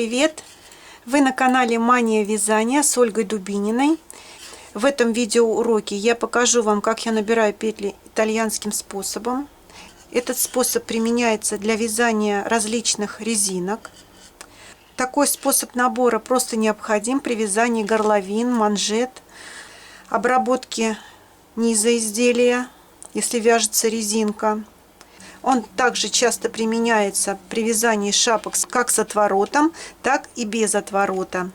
привет! Вы на канале Мания вязания с Ольгой Дубининой. В этом видеоуроке я покажу вам, как я набираю петли итальянским способом. Этот способ применяется для вязания различных резинок. Такой способ набора просто необходим при вязании горловин, манжет, обработке низа изделия, если вяжется резинка. Он также часто применяется при вязании шапок как с отворотом, так и без отворота.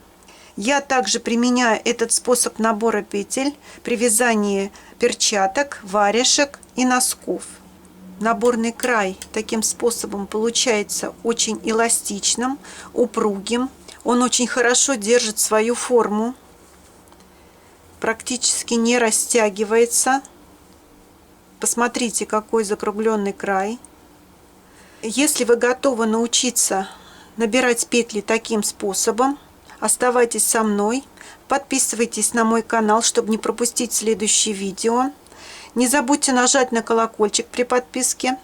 Я также применяю этот способ набора петель при вязании перчаток, варежек и носков. Наборный край таким способом получается очень эластичным, упругим. Он очень хорошо держит свою форму, практически не растягивается. Посмотрите, какой закругленный край. Если вы готовы научиться набирать петли таким способом, оставайтесь со мной, подписывайтесь на мой канал, чтобы не пропустить следующие видео. Не забудьте нажать на колокольчик при подписке.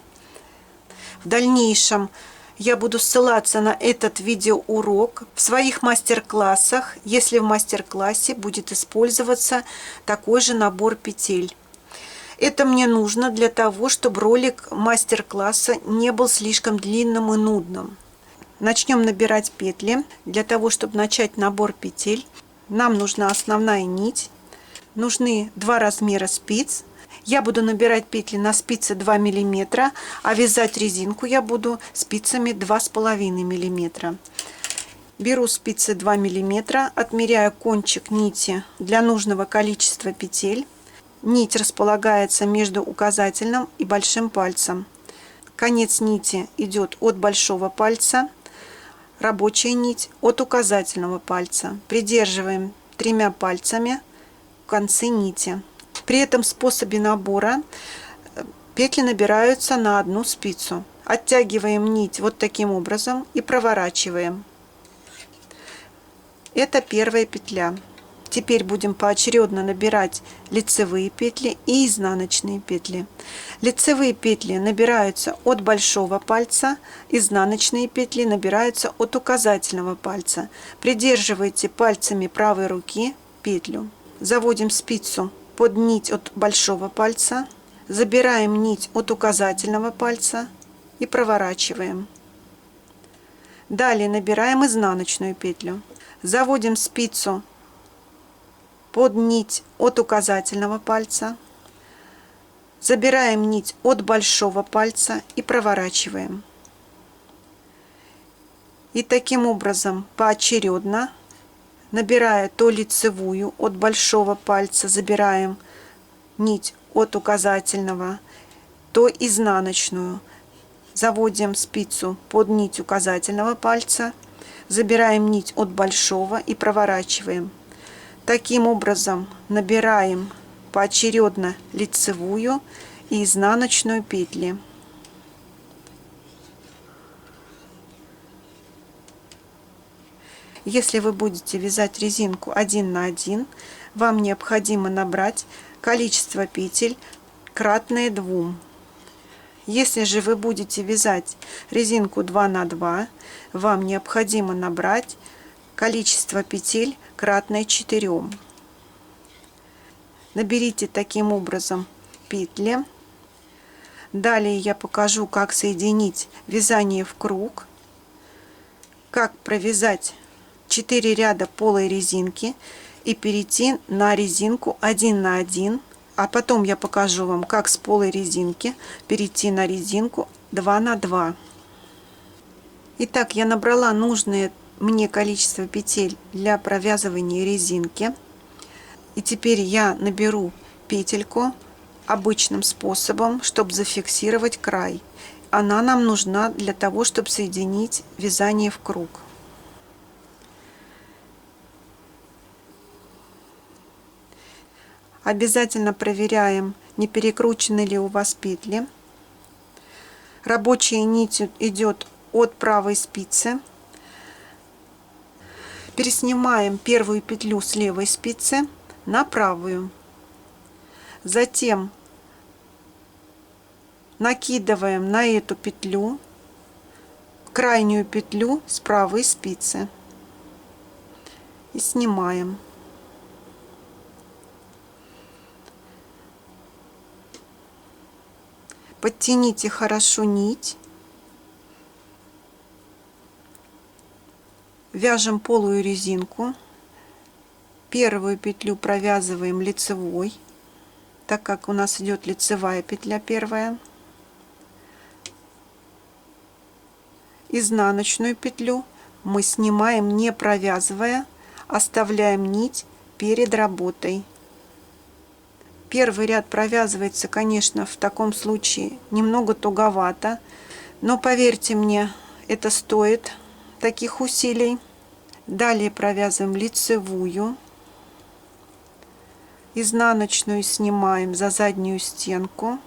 В дальнейшем я буду ссылаться на этот видеоурок в своих мастер-классах, если в мастер-классе будет использоваться такой же набор петель. Это мне нужно для того, чтобы ролик мастер-класса не был слишком длинным и нудным. Начнем набирать петли. Для того, чтобы начать набор петель, нам нужна основная нить. Нужны два размера спиц. Я буду набирать петли на спице 2 мм, а вязать резинку я буду спицами 2,5 мм. Беру спицы 2 мм, отмеряю кончик нити для нужного количества петель. Нить располагается между указательным и большим пальцем. Конец нити идет от большого пальца, рабочая нить от указательного пальца. Придерживаем 3 пальцами концы нити. При этом способе набора петли набираются на одну спицу. Оттягиваем нить вот таким образом и проворачиваем. Это первая петля. Теперь будем поочередно набирать лицевые петли и изнаночные петли. Лицевые петли набираются от большого пальца, изнаночные петли набираются от указательного пальца. Придерживайте пальцами правой руки петлю. Заводим спицу под нить от большого пальца, забираем нить от указательного пальца и проворачиваем. Далее набираем изнаночную петлю. Заводим спицу под нить от указательного пальца, забираем нить от большого пальца и проворачиваем. И таким образом поочередно, набирая то лицевую от большого пальца, забираем нить от указательного, то изнаночную. Заводим спицу под нить указательного пальца, забираем нить от большого и проворачиваем. Таким образом набираем поочередно лицевую и изнаночную петли. Если вы будете вязать резинку 1 на 1, вам необходимо набрать количество петель кратное 2. Если же вы будете вязать резинку 2 на 2, вам необходимо набрать количество петель кратное 4. Наберите таким образом петли. Далее я покажу, как соединить вязание в круг, как провязать 4 ряда полой резинки и перейти на резинку 1 на 1, а потом я покажу вам, как с полой резинки перейти на резинку 2 на 2. Итак, я набрала нужное мне количество петель для провязывания резинки. И теперь я наберу петельку обычным способом, чтобы зафиксировать край. Она нам нужна для того, чтобы соединить вязание в круг. Обязательно проверяем, не перекручены ли у вас петли. Рабочая нить идет от правой спицы. Переснимаем первую петлю с левой спицы на правую. Затем накидываем на эту петлю крайнюю петлю с правой спицы. и снимаем. Подтяните хорошо нить. Вяжем полую резинку. Первую петлю провязываем лицевой, так как у нас идет лицевая петля первая. Изнаночную петлю мы снимаем, не провязывая, оставляем нить перед работой. Первый ряд провязывается, конечно, в таком случае немного туговато, но поверьте мне, это стоит таких усилий. Далее провязываем лицевую, изнаночную снимаем за заднюю стенку,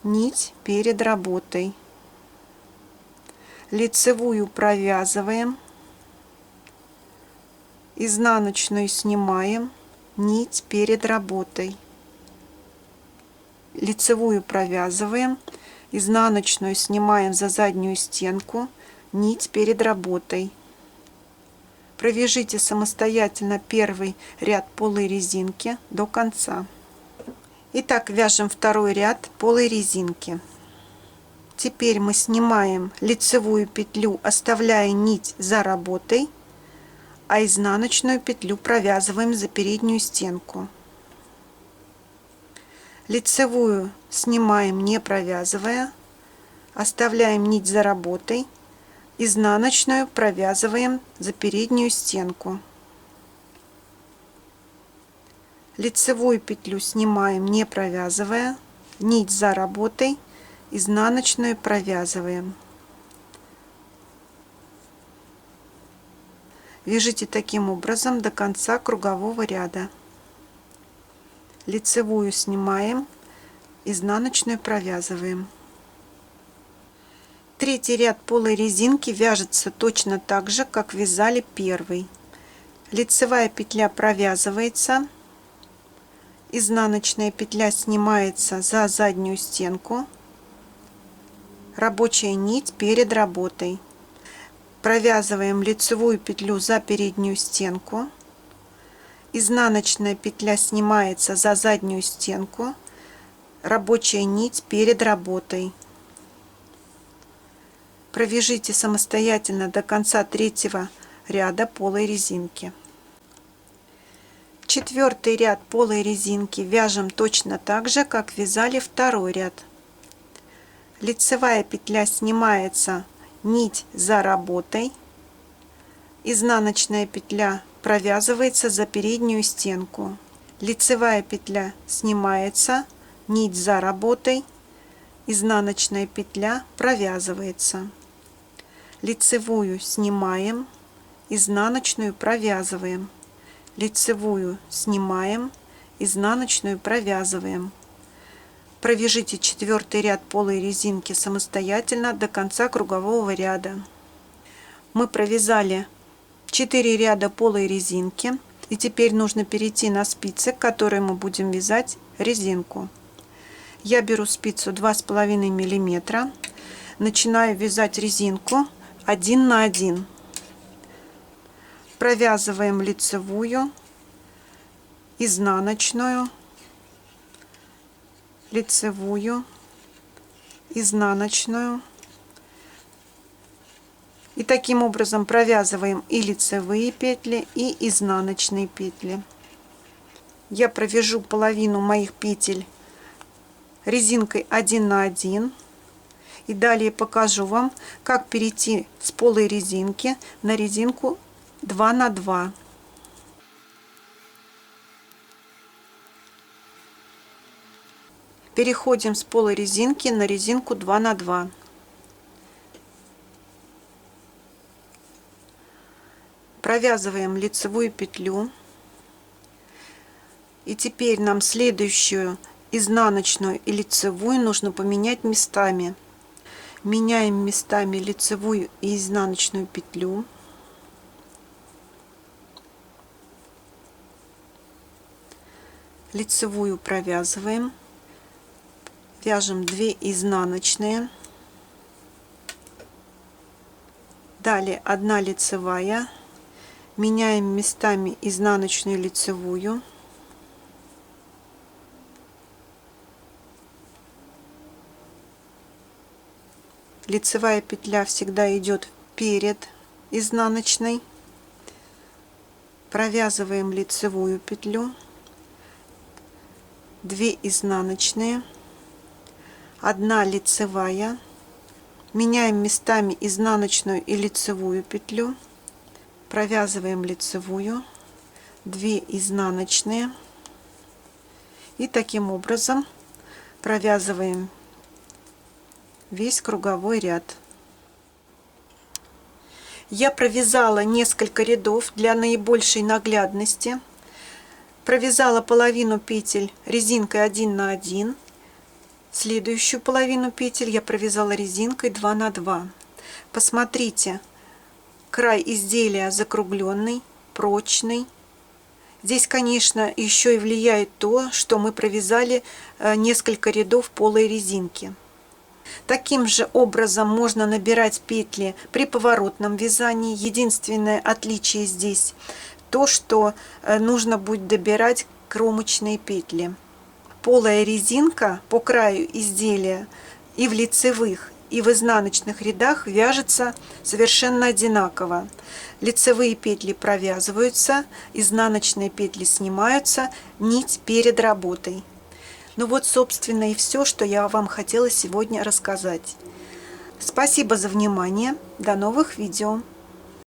нить перед работой. Лицевую провязываем, изнаночную снимаем, нить перед работой. Лицевую провязываем, изнаночную снимаем за заднюю стенку, нить перед работой. Провяжите самостоятельно первый ряд полой резинки до конца. Итак, вяжем второй ряд полой резинки. Теперь мы снимаем лицевую петлю, оставляя нить за работой, а изнаночную петлю провязываем за переднюю стенку. Лицевую снимаем, не провязывая, оставляем нить за работой, изнаночную провязываем за переднюю стенку. Лицевую петлю снимаем, не провязывая, нить за работой, изнаночную провязываем. Вяжите таким образом до конца кругового ряда. Лицевую снимаем, изнаночную провязываем. Третий ряд полой резинки вяжется точно так же, как вязали первый. Лицевая петля провязывается, изнаночная петля снимается за заднюю стенку, рабочая нить перед работой. Провязываем лицевую петлю за переднюю стенку, изнаночная петля снимается за заднюю стенку, рабочая нить перед работой. Провяжите самостоятельно до конца третьего ряда полой резинки. Четвертый ряд полой резинки вяжем точно так же, как вязали второй ряд. Лицевая петля снимается, нить за работой, изнаночная петля провязывается за переднюю стенку, лицевая петля снимается, нить за работой, изнаночная петля провязывается. Лицевую снимаем, изнаночную провязываем, лицевую снимаем, изнаночную провязываем. Провяжите четвертый ряд полой резинки самостоятельно до конца кругового ряда. Мы провязали 4 ряда полой резинки, и теперь нужно перейти на спицы, к которой мы будем вязать резинку. Я беру спицу 2,5 мм, начинаю вязать резинку 1 на 1. Провязываем лицевую, изнаночную, лицевую, изнаночную. И таким образом провязываем и лицевые петли, и изнаночные петли. Я провяжу половину моих петель резинкой 1 на 1. И далее покажу вам, как перейти с полой резинки на резинку 2 на 2. Переходим с полой резинки на резинку 2 на 2. Провязываем лицевую петлю. И теперь нам следующую изнаночную и лицевую нужно поменять местами. Меняем местами лицевую и изнаночную петлю. Лицевую провязываем, вяжем 2 изнаночные, далее 1 лицевая, Меняем местами изнаночную и лицевую. Лицевая петля всегда идет перед изнаночной. Провязываем лицевую петлю, 2 изнаночные, 1 лицевая, меняем местами изнаночную и лицевую петлю, провязываем лицевую, 2 изнаночные и таким образом провязываем весь круговой ряд. Я провязала несколько рядов для наибольшей наглядности. Провязала половину петель резинкой 1 на 1. Следующую половину петель я провязала резинкой 2 на 2. Посмотрите, край изделия закругленный, прочный. Здесь, конечно, еще и влияет то, что мы провязали несколько рядов полой резинки. Таким же образом можно набирать петли при поворотном вязании. Единственное отличие здесь то, что нужно будет добирать кромочные петли. Полая резинка по краю изделия и в лицевых, и в изнаночных рядах вяжется совершенно одинаково. Лицевые петли провязываются, изнаночные петли снимаются, нить перед работой. Ну вот, собственно, и все, что я вам хотела сегодня рассказать. Спасибо за внимание. До новых видео.